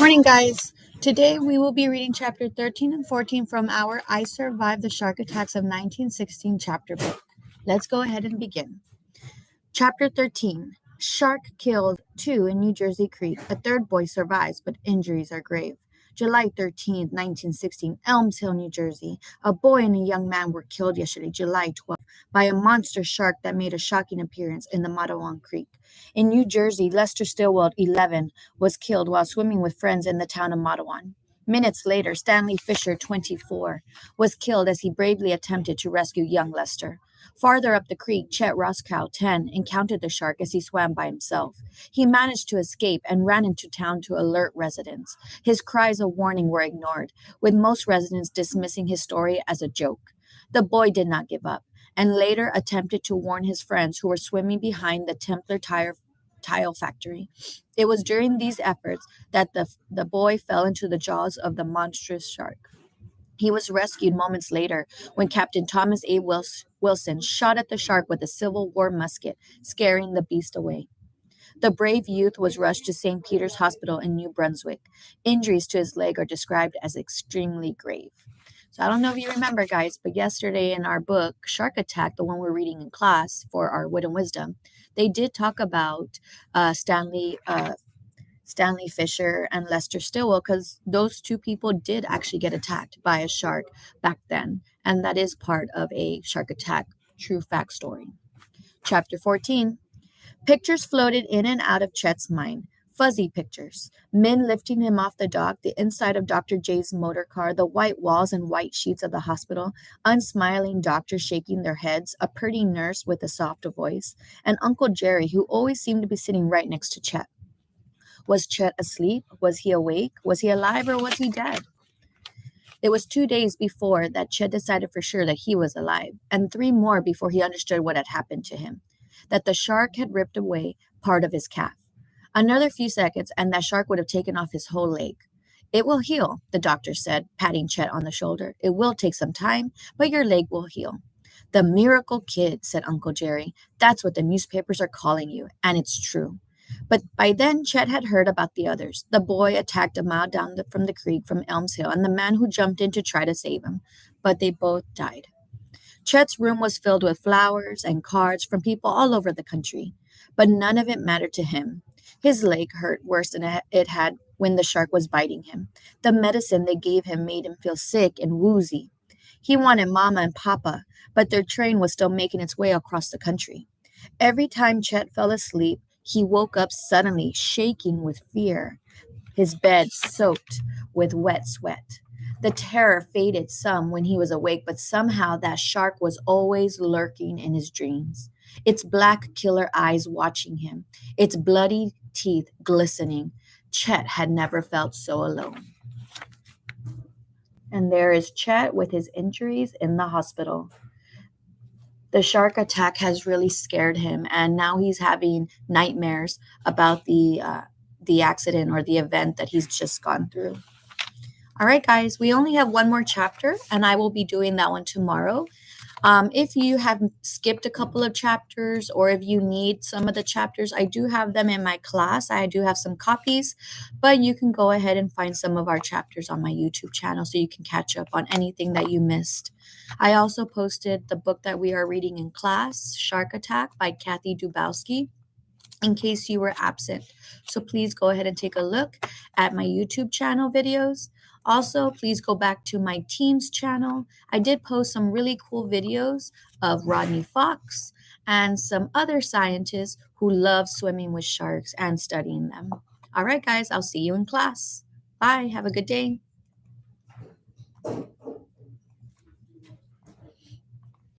Morning, guys. Today we will be reading chapter 13 and 14 from our I Survived the Shark Attacks of 1916 chapter book. Let's go ahead and begin. Chapter 13. Shark killed 2 in New Jersey Creek. A third boy survives, but injuries are grave. July 13th, 1916, Elms Hill, New Jersey. A boy and a young man were killed yesterday, July 12th, by a monster shark that made a shocking appearance in the Matawan Creek. In New Jersey, Lester Stillwell, 11, was killed while swimming with friends in the town of Matawan. Minutes later, Stanley Fisher, 24, was killed as he bravely attempted to rescue young Lester. Farther up the creek, Chet Roscoe, 10, encountered the shark as he swam by himself. He managed to escape and ran into town to alert residents. His cries of warning were ignored, with most residents dismissing his story as a joke. The boy did not give up, and later attempted to warn his friends who were swimming behind the Templar tile factory. It was during these efforts that the boy fell into the jaws of the monstrous shark. He was rescued moments later when Captain Thomas A. Wilson shot at the shark with a Civil War musket, scaring the beast away. The brave youth was rushed to St. Peter's Hospital in New Brunswick. Injuries to his leg are described as extremely grave. So I don't know if you remember, guys, but yesterday in our book, Shark Attack, the one we're reading in class for our Wit and Wisdom, they did talk about Stanley Fisher and Lester Stillwell, because those two people did actually get attacked by a shark back then. And that is part of a shark attack true fact story. Chapter 14. Pictures floated in and out of Chet's mind. Fuzzy pictures. Men lifting him off the dock, the inside of Dr. J's motor car, the white walls and white sheets of the hospital, unsmiling doctors shaking their heads, a pretty nurse with a soft voice, and Uncle Jerry, who always seemed to be sitting right next to Chet. Was Chet asleep? Was he awake? Was he alive, or was he dead? It was 2 days before that Chet decided for sure that he was alive, and 3 more before he understood what had happened to him, that the shark had ripped away part of his calf. Another few seconds, and that shark would have taken off his whole leg. It will heal, the doctor said, patting Chet on the shoulder. It will take some time, but your leg will heal. The miracle kid, said Uncle Jerry. That's what the newspapers are calling you, and it's true. But by then, Chet had heard about the others. The boy attacked a mile down from the creek from Elms Hill, and the man who jumped in to try to save him. But they both died. Chet's room was filled with flowers and cards from people all over the country, but none of it mattered to him. His leg hurt worse than it had when the shark was biting him. The medicine they gave him made him feel sick and woozy. He wanted Mama and Papa, but their train was still making its way across the country. Every time Chet fell asleep, he woke up suddenly, shaking with fear, his bed soaked with wet sweat. The terror faded some when he was awake, but somehow that shark was always lurking in his dreams, its black killer eyes watching him, its bloody teeth glistening. Chet had never felt so alone. And there is Chet with his injuries in the hospital. The shark attack has really scared him, and now he's having nightmares about the accident or the event that he's just gone through. All right, guys, we only have one more chapter, and I will be doing that one tomorrow. If you have skipped a couple of chapters, or if you need some of the chapters, I do have them in my class. I do have some copies, but you can go ahead and find some of our chapters on my YouTube channel so you can catch up on anything that you missed. I also posted the book that we are reading in class, Shark Attack by Kathy Dubowski, in case you were absent. So please go ahead and take a look at my YouTube channel videos. Also, please go back to my team's channel. I did post some really cool videos of Rodney Fox and some other scientists who love swimming with sharks and studying them. All right, guys, I'll see you in class. Bye. Have a good day.